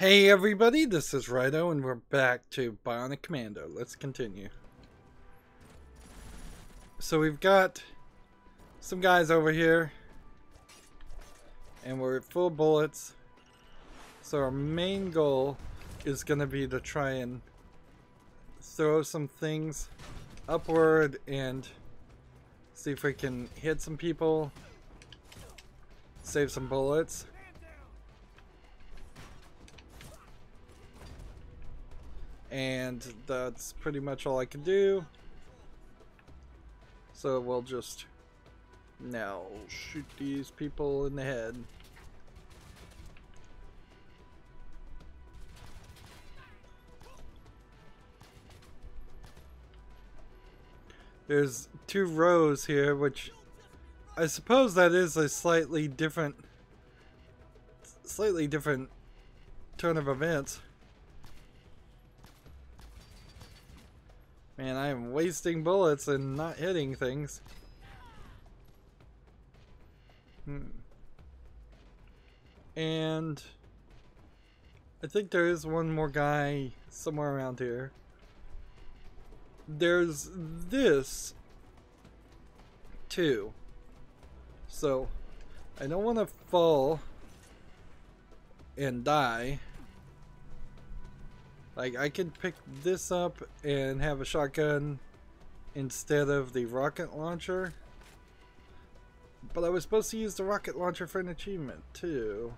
Hey everybody, this is Rydo and we're back to Bionic Commando. Let's continue. So we've got some guys over here and we're at full bullets. So our main goal is going to be to try and throw some things upward and see if we can hit some people, save some bullets. And that's pretty much all I can do. So we'll just now shoot these people in the head. There's two rows here, which I suppose that is a slightly different turn of events. Man, I am wasting bullets and not hitting things. And I think there is one more guy somewhere around here. There's this too. So I don't want to fall and die. Like, I could pick this up and have a shotgun instead of the rocket launcher. But I was supposed to use the rocket launcher for an achievement, too.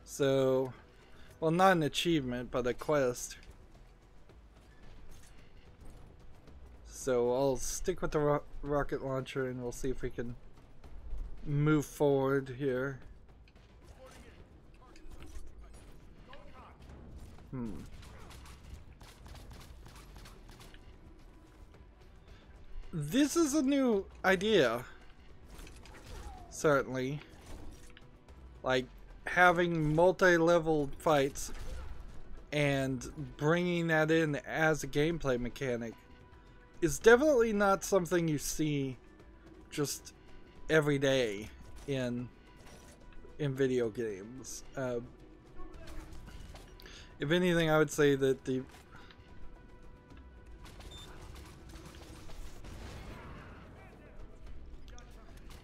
So, well, not an achievement, but a quest. So, I'll stick with the rocket launcher and we'll see if we can move forward here. This is a new idea, certainly. Like, having multi-level fights and bringing that in as a gameplay mechanic is definitely not something you see just every day in video games. If anything, I would say that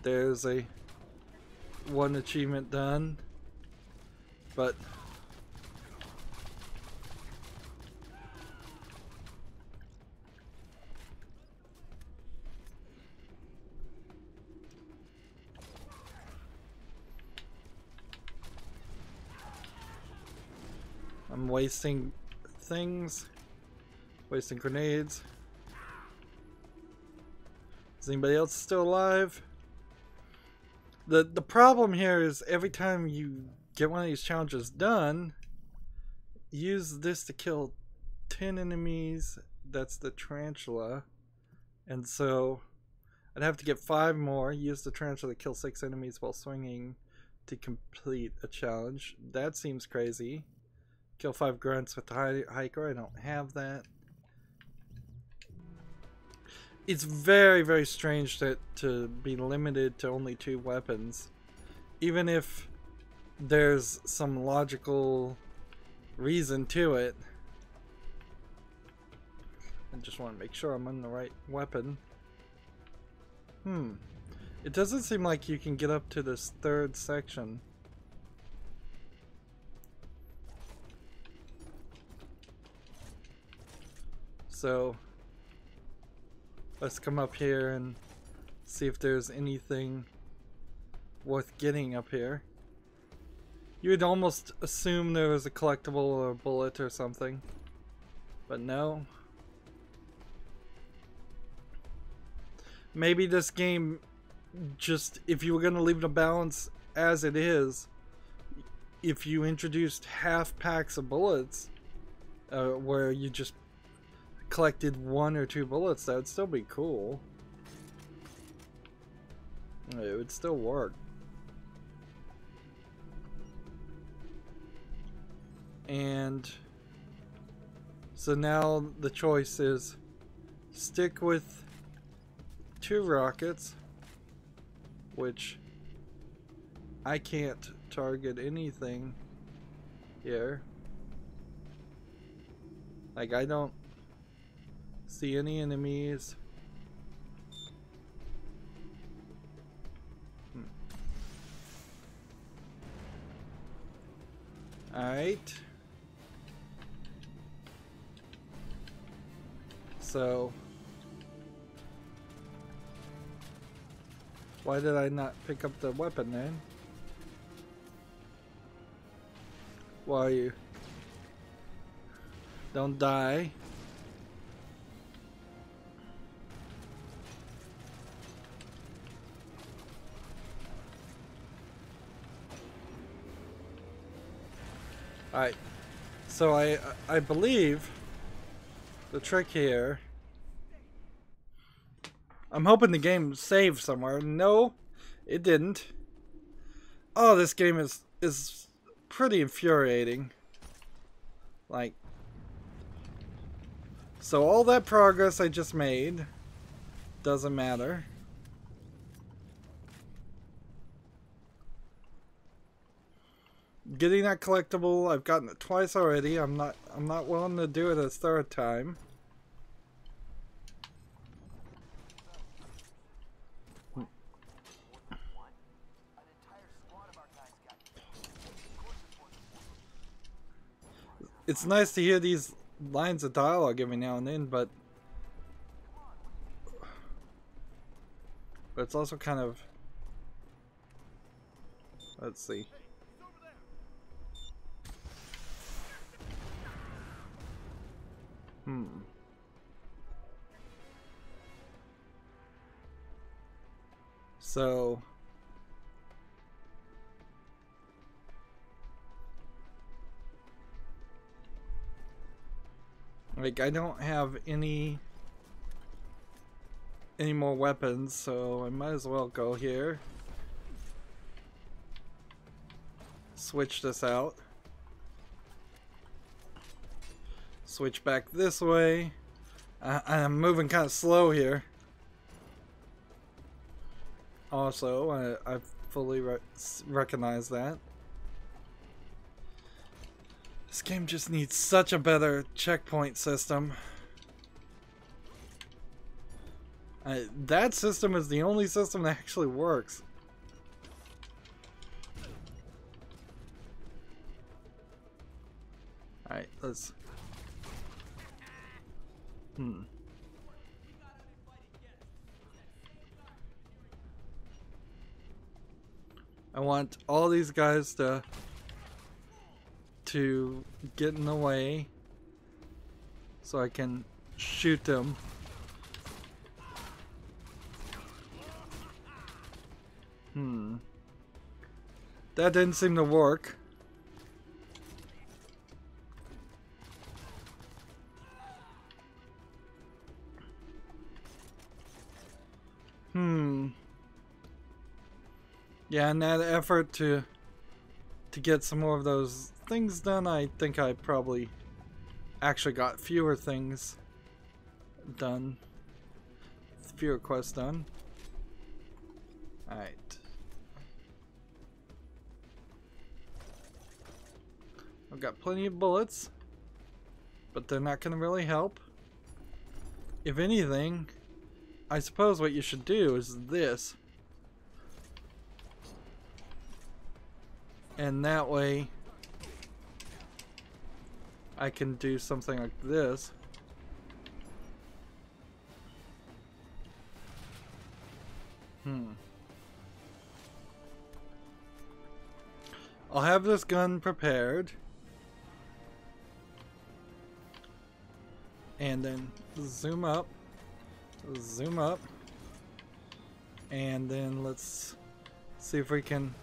there's one achievement done, but I'm wasting things, wasting grenades. Is anybody else still alive? The problem here is every time you get one of these challenges done, use this to kill 10 enemies. That's the tarantula. And so I'd have to get 5 more, use the tarantula to kill 6 enemies while swinging to complete a challenge. That seems crazy. Kill 5 grunts with the hiker. I don't have that. It's very, very strange to be limited to only 2 weapons. Even if there's some logical reason to it. I just want to make sure I'm on the right weapon. It doesn't seem like you can get up to this 3rd section. So let's come up here and see if there's anything worth getting up here. You would almost assume there was a collectible or a bullet or something, but no. Maybe this game just, if you were going to leave the balance as it is, if you introduced half packs of bullets, where you just collected 1 or 2 bullets, that would still be cool. It would still work. And so now the choice is stick with 2 rockets, which I can't target anything here. Like, I don't see any enemies. Alright. So, why did I not pick up the weapon then? Why are you? Don't die. Alright. So I believe the trick here. I'm hoping the game saved somewhere. No, it didn't. Oh, this game is pretty infuriating. Like, so all that progress I just made doesn't matter. Getting that collectible, I've gotten it twice already. I'm not willing to do it a third time. It's nice to hear these lines of dialogue every now and then, but it's also kind of, let's see. So like, I don't have any more weapons, so I might as well go here. Switch this out. Switch back this way. I'm moving kind of slow here. Also, I fully recognize that. This game just needs such a better checkpoint system. That system is the only system that actually works. Alright, let's... I want all these guys to get in the way so I can shoot them. That didn't seem to work. Yeah, in that effort to get some more of those things done, I think I probably actually got fewer things done. Fewer quests done. Alright. I've got plenty of bullets, but they're not going to really help. If anything, I suppose what you should do is this. And that way I can do something like this. I'll have this gun prepared. And then zoom up. Zoom up. And then let's see if we can...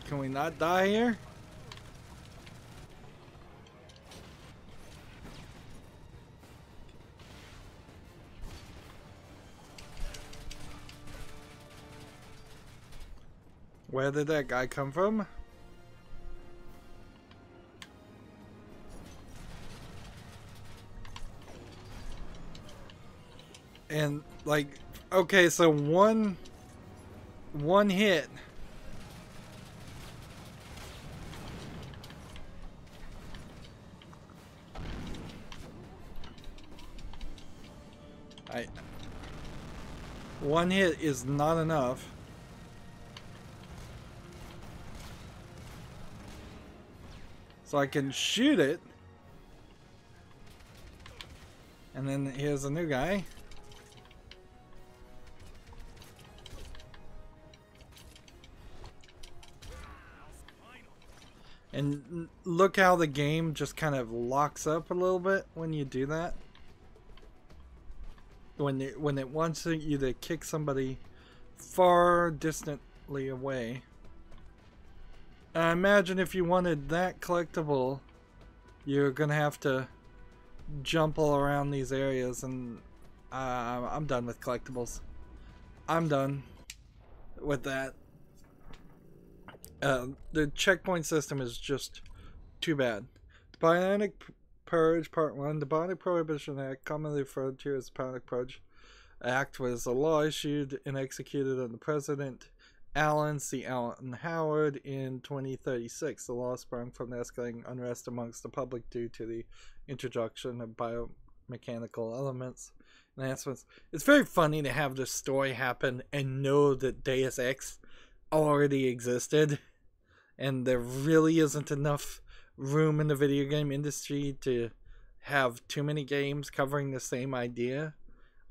Can we not die here? Where did that guy come from? And like, okay, so one One hit. One hit is not enough. So I can shoot it. And then here's a new guy. And look how the game just kind of locks up a little bit when you do that. When it wants you to kick somebody far distantly away. I imagine if you wanted that collectible, you're gonna have to jump all around these areas, and I'm done with collectibles. I'm done with that. The checkpoint system is just too bad. Bionic Purge Part 1. The Bionic Prohibition Act, commonly referred to as the Bionic Purge Act, was a law issued and executed under President Allen C. Allen Howard in 2036. The law sprung from the escalating unrest amongst the public due to the introduction of biomechanical elements enhancements. It's very funny to have this story happen and know that Deus Ex already existed, and there really isn't enough room in the video game industry to have too many games covering the same idea.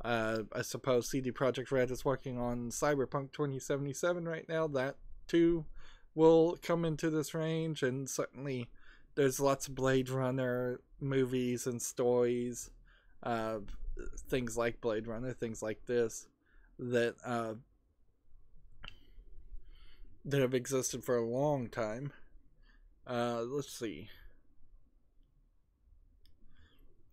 I suppose CD Projekt Red is working on Cyberpunk 2077 right now. That too will come into this range, and certainly there's lots of Blade Runner movies and stories, things like Blade Runner, things like this, that that have existed for a long time. Let's see.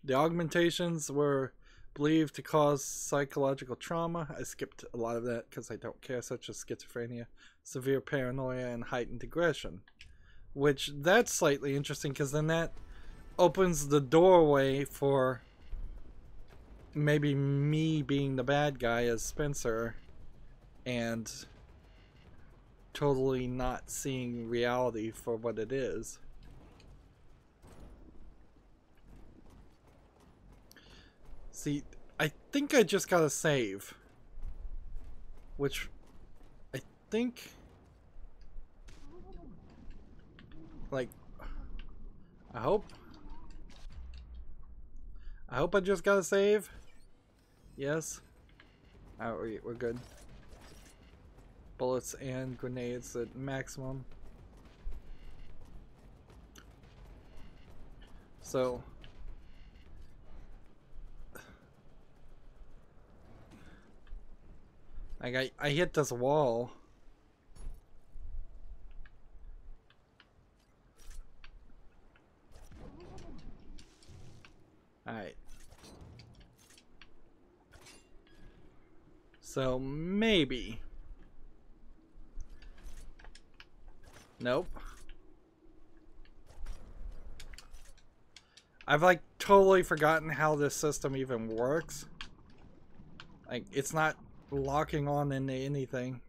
The augmentations were believed to cause psychological trauma. I skipped a lot of that because I don't care, such as schizophrenia, severe paranoia, and heightened aggression. Which, that's slightly interesting, because then that opens the doorway for maybe me being the bad guy as Spencer, and totally not seeing reality for what it is. See, I think I just gotta save. Which, I think, like, I hope I just gotta save. Yes. Alright, we're good. Bullets and grenades at maximum. So, like, I hit this wall. Alright. So, maybe. Nope. I've like totally forgotten how this system even works. Like, it's not locking on into anything.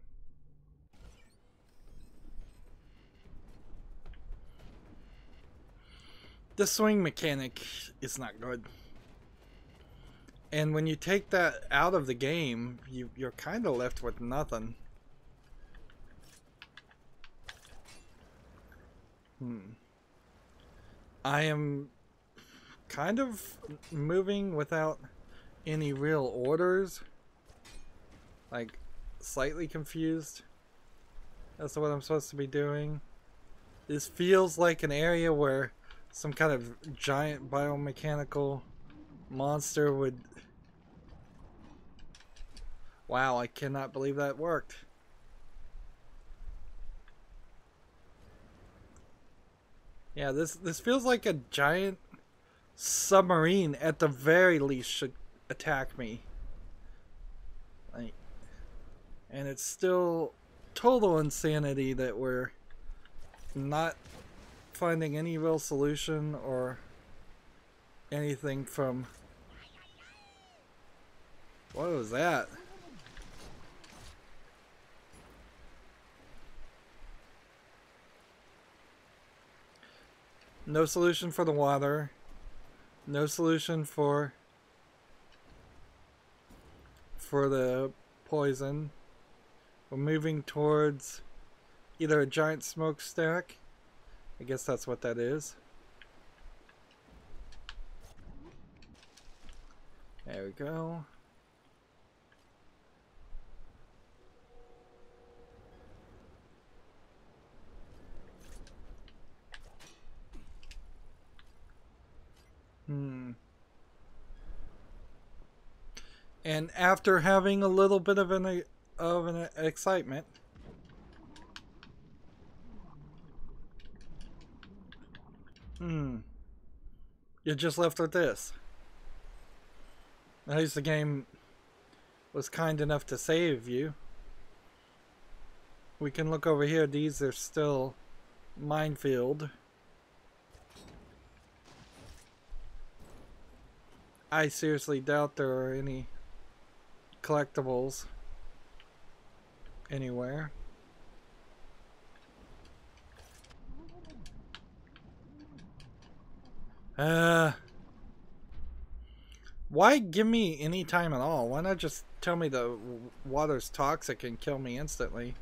The swing mechanic is not good. And when you take that out of the game, you're kind of left with nothing. I am kind of moving without any real orders. Like, slightly confused as to what I'm supposed to be doing. This feels like an area where some kind of giant biomechanical monster would... Wow, I cannot believe that worked. Yeah, this feels like a giant submarine at the very least should attack me. Like, and it's still total insanity that we're not finding any real solution or anything from... What was that? No solution for the water. No solution for the poison. We're moving towards either a giant smokestack. I guess that's what that is. There we go. And after having a little bit of an excitement, you're just left with this. At least the game was kind enough to save you. We can look over here. These are still minefield. I seriously doubt there are any collectibles anywhere. Why give me any time at all? Why not just tell me the water's toxic and kill me instantly?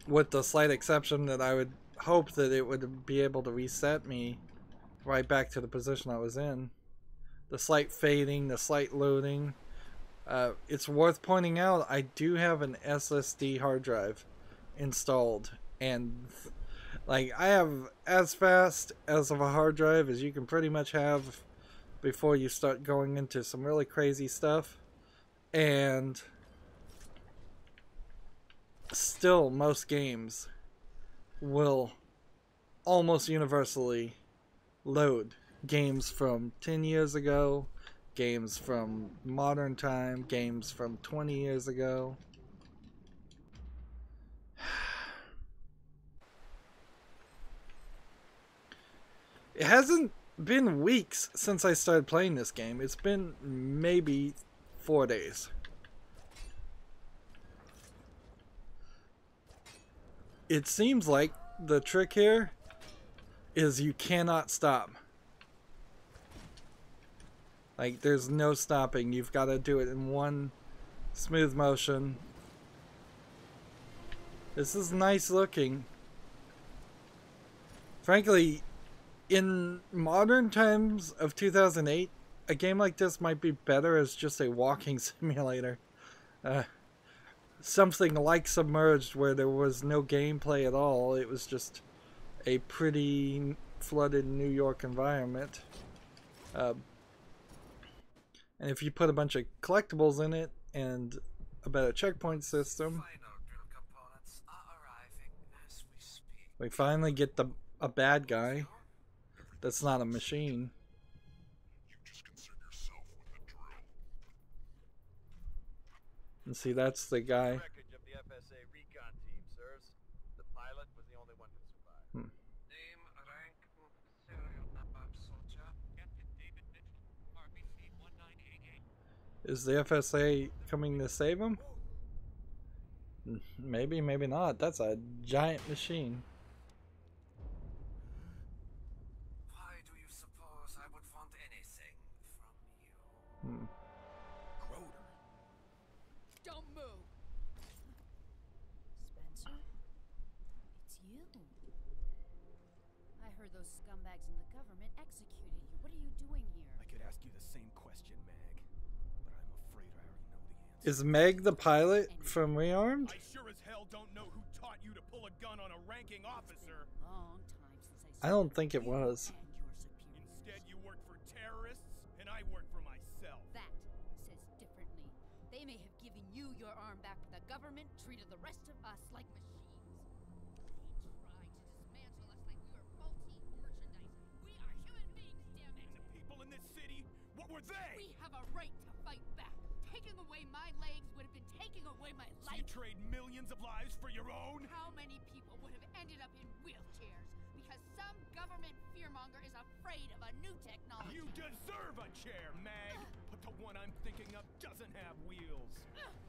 With the slight exception that I would hope that it would be able to reset me right back to the position I was in. The slight fading, the slight loading. It's worth pointing out I do have an SSD hard drive installed, and like I have as fast as of a hard drive as you can pretty much have before you start going into some really crazy stuff, and still most games will almost universally load games from 10 years ago, games from modern time, games from 20 years ago. It hasn't been weeks since I started playing this game. It's been maybe 4 days. It seems like the trick here is you cannot stop. Like, there's no stopping. You've got to do it in one smooth motion. This is nice looking. Frankly, in modern times of 2008, a game like this might be better as just a walking simulator. Something like Submerged, where there was no gameplay at all. It was just a pretty flooded New York environment. And if you put a bunch of collectibles in it and a better checkpoint system, we finally get a bad guy that's not a machine. And see, that's the guy. Is the FSA coming to save him? Maybe, maybe not. That's a giant machine. Why do you suppose I would want anything from you? Groder. Don't move! Spencer? It's you. I heard those scumbags in the government executed you. What are you doing here? I could ask you the same question, Mag, but I'm afraid I already know the answer. Is Meg the pilot from Rearmed? I sure as hell don't know who taught you to pull a gun on a ranking officer. Long time since I don't think it was. Instead, you work for terrorists, and I work for myself. That says differently. They may have given you your arm back, but the government treated the rest of us like machines. They tried to dismantle us like we were faulty merchandise. We are human beings, damn it! And the people in this city, what were they? We have a right to fight back. Taking away my legs would have been taking away my So life. you trade millions of lives for your own? How many people would have ended up in wheelchairs because some government fearmonger is afraid of a new technology? You deserve a chair, Mag! But the one I'm thinking of doesn't have wheels.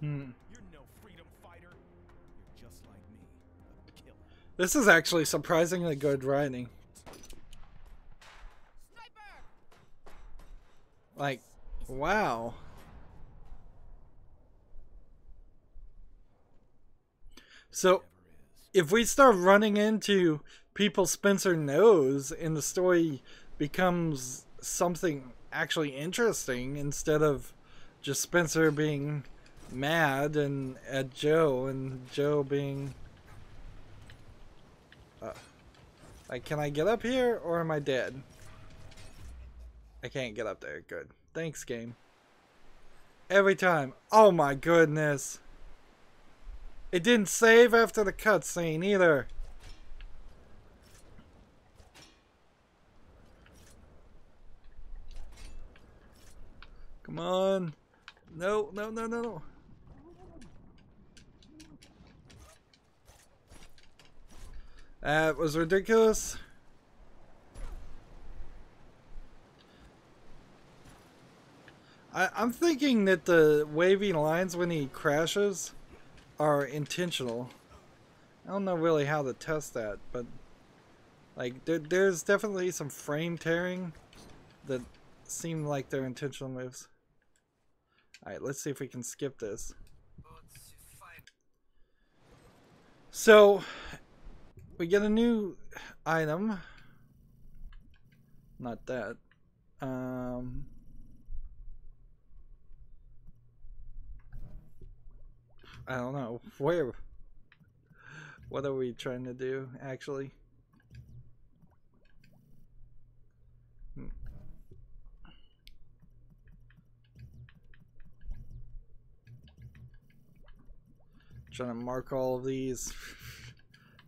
You're no freedom fighter. You're just like me, a killer. This is actually surprisingly good writing. Sniper! Like, wow. So, if we start running into people Spencer knows and the story becomes something actually interesting instead of just Spencer being mad and at Joe and Joe being like, can I get up here or am I dead? I can't get up there. Good. Thanks, game. Every time. Oh my goodness. It didn't save after the cutscene either. Come on. No, no, no, no, no. That was ridiculous. I'm thinking that the waving lines when he crashes are intentional. I don't know really how to test that, but like there's definitely some frame tearing that seem like they're intentional moves. Alright, let's see if we can skip this. So, we get a new item. Not that. I don't know. Where? What are we trying to do, actually? Trying to mark all of these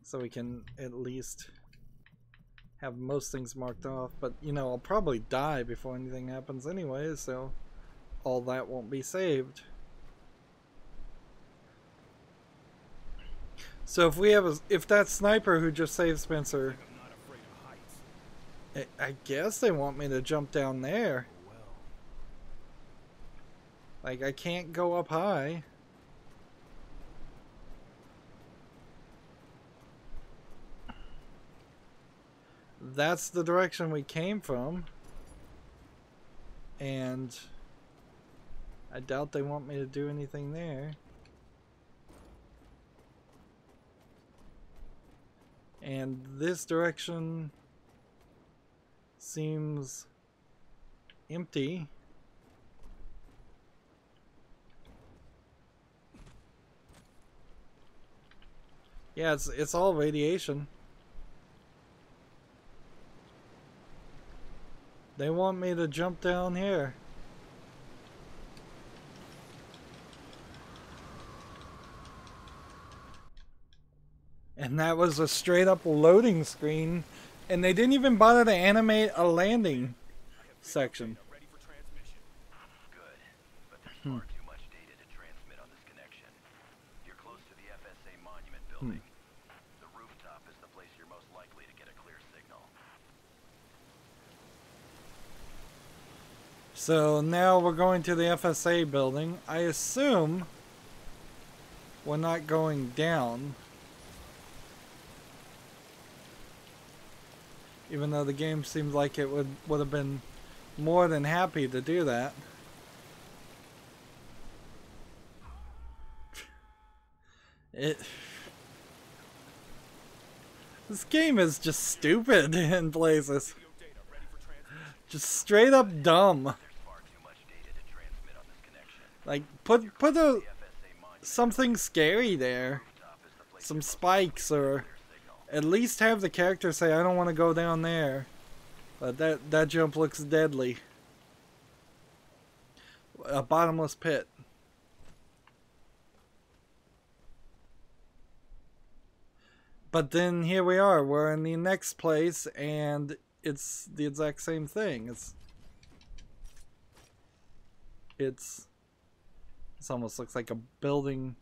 so we can at least have most things marked off. But, you know, I'll probably die before anything happens anyway, so all that won't be saved. So if we have if that sniper who just saved Spencer, I guess they want me to jump down there. Like, I can't go up high. That's the direction we came from. And I doubt they want me to do anything there. And this direction seems empty. Yeah, it's all radiation. They want me to jump down here. And that was a straight up loading screen. And they didn't even bother to animate a landing section. Good, but there's far too much data to transmit on this connection. You're close to the FSA monument building. The rooftop is the place you're most likely to get a clear signal. So now we're going to the FSA building. I assume we're not going down. Even though the game seems like it would have been more than happy to do that. This game is just stupid in places. Just straight up dumb. Like, put something scary there. Some spikes, or at least have the character say, I don't want to go down there. But that jump looks deadly. A bottomless pit. But then here we are. We're in the next place, and it's the exact same thing. This almost looks like a building.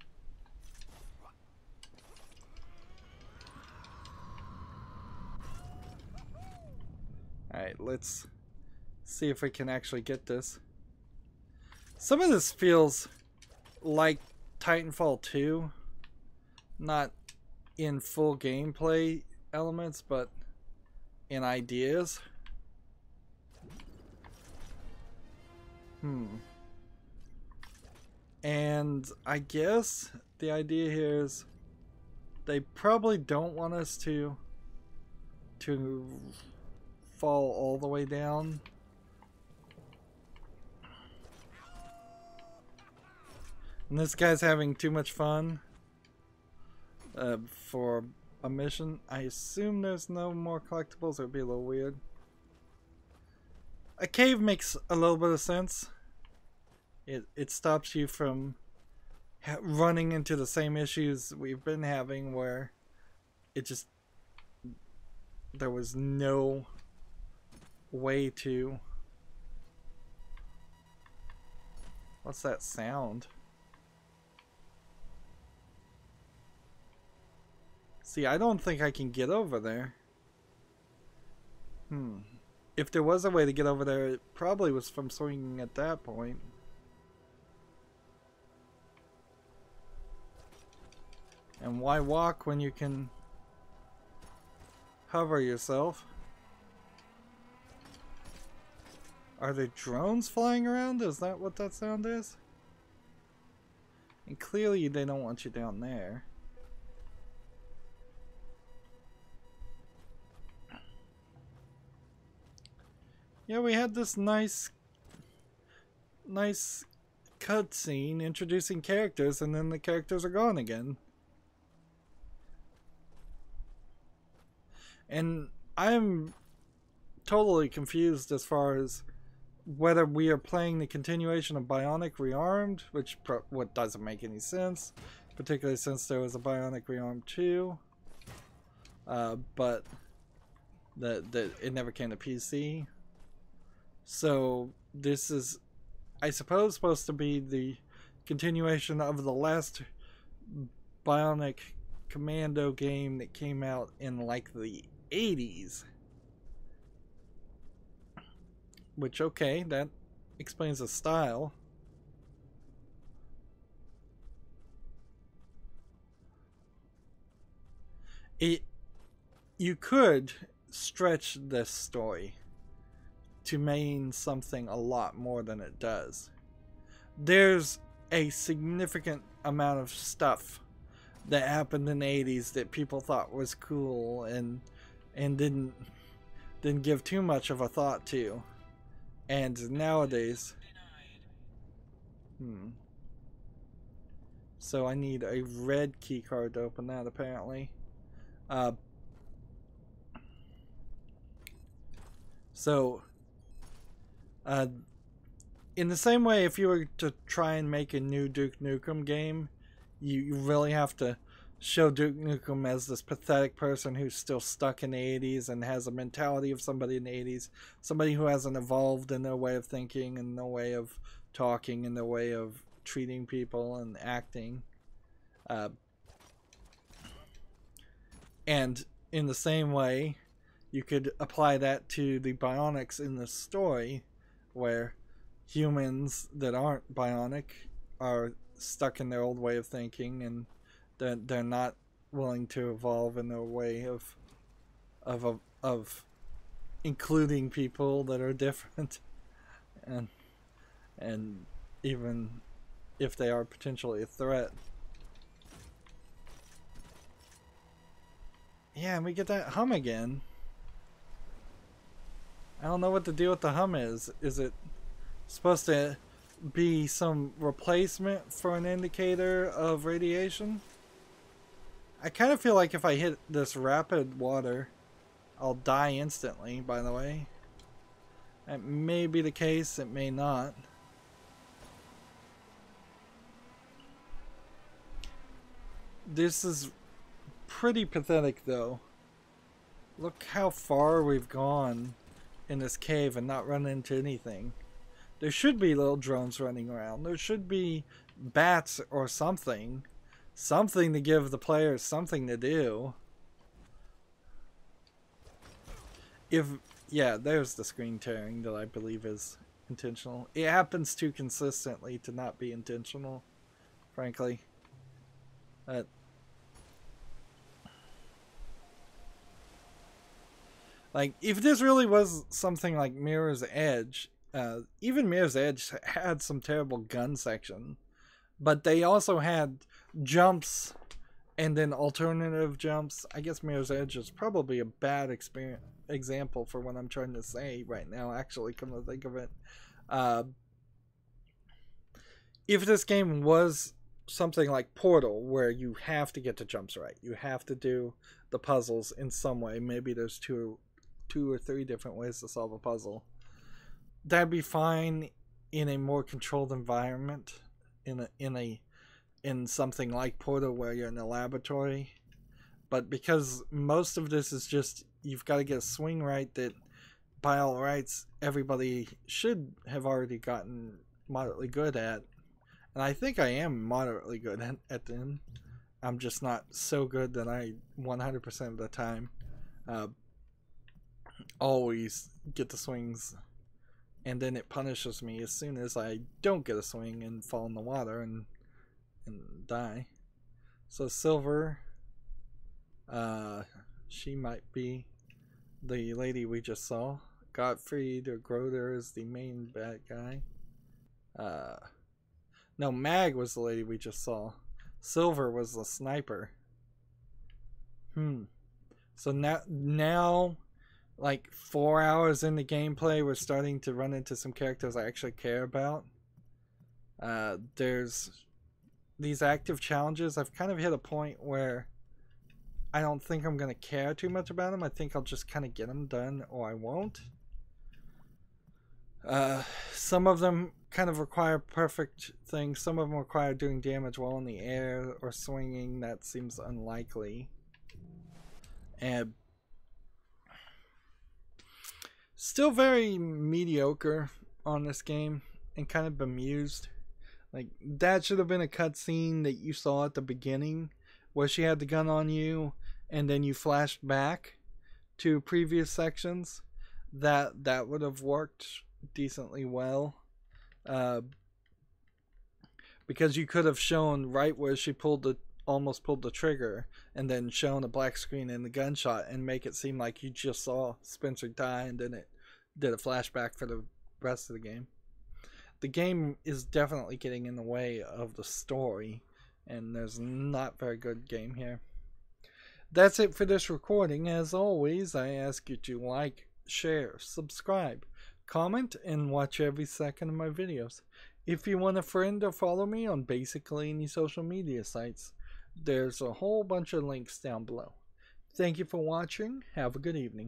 Alright, let's see if we can actually get this. Some of this feels like Titanfall 2. Not in full gameplay elements, but in ideas. And I guess the idea here is they probably don't want us to fall all the way down. And this guy's having too much fun for a mission. I assume there's no more collectibles. It would be a little weird. A cave makes a little bit of sense. It stops you from running into the same issues we've been having, where there was no way to... What's that sound? See, I don't think I can get over there. If there was a way to get over there, it probably was from swinging at that point. And why walk when you can hover yourself? Are there drones flying around? Is that what that sound is? And clearly they don't want you down there. Yeah, we had this nice cutscene introducing characters, and then the characters are gone again. And I'm totally confused as far as whether we are playing the continuation of Bionic Rearmed, which what doesn't make any sense, particularly since there was a Bionic Rearmed 2, but it never came to PC. So this is, I suppose, supposed to be the continuation of the last Bionic Commando game that came out in like the 80s. Which, okay, that explains the style. You could stretch this story to mean something a lot more than it does. There's a significant amount of stuff that happened in the 80s that people thought was cool and didn't give too much of a thought to. And nowadays, so I need a red key card to open that, apparently. In the same way, if you were to try and make a new Duke Nukem game, you really have to show Duke Nukem as this pathetic person who's still stuck in the 80s and has a mentality of somebody in the 80s, somebody who hasn't evolved in their way of thinking and their way of talking and their way of treating people and acting. And in the same way, you could apply that to the bionics in the story, where humans that aren't bionic are stuck in their old way of thinking, and they're not willing to evolve in their way of including people that are different, and even if they are potentially a threat. Yeah, and we get that hum again. I don't know what the deal with the hum is. Is it supposed to be some replacement for an indicator of radiation? I kind of feel like if I hit this rapid water, I'll die instantly, by the way. That may be the case, it may not. This is pretty pathetic, though. Look how far we've gone in this cave and not run into anything. There should be little drones running around. There should be bats or something. Something to give the players something to do. Yeah, there's the screen tearing that I believe is intentional. It happens too consistently to not be intentional, frankly. Like, if this really was something like Mirror's Edge, even Mirror's Edge had some terrible gun section, but they also had jumps and then alternative jumps. I guess Mirror's Edge is probably a bad example for what I'm trying to say right now, actually, come to think of it. If this game was something like Portal, where you have to get the jumps right, you have to do the puzzles in some way, maybe there's two or three different ways to solve a puzzle, that'd be fine in a more controlled environment, in something like Portal where you're in a laboratory. But because most of this is just, you've got to get a swing right that by all rights everybody should have already gotten moderately good at, and I think I am moderately good at them. I'm just not so good that I 100% of the time always get the swings, and then it punishes me as soon as I don't get a swing and fall in the water and die. So Silver, she might be the lady we just saw. Gottfried or Groder is the main bad guy. No, Mag was the lady we just saw. Silver was the sniper. So now, like 4 hours into gameplay, we're starting to run into some characters I actually care about. There's these active challenges. I've kind of hit a point where I don't think I'm going to care too much about them. I think I'll just kind of get them done, or I won't. Some of them kind of require perfect things. Some of them require doing damage while in the air or swinging. That seems unlikely. And still very mediocre on this game, and kind of bemused. Like, that should have been a cutscene that you saw at the beginning, where she had the gun on you, and then you flashed back to previous sections. That would have worked decently well, because you could have shown right where she almost pulled the trigger, and then shown a black screen and the gunshot, and make it seem like you just saw Spencer die, and then it did a flashback for the rest of the game. The game is definitely getting in the way of the story, and there's not very good game here. That's it for this recording. As always, I ask you to like, share, subscribe, comment, and watch every second of my videos. If you want a friend or follow me on basically any social media sites, there's a whole bunch of links down below. Thank you for watching. Have a good evening.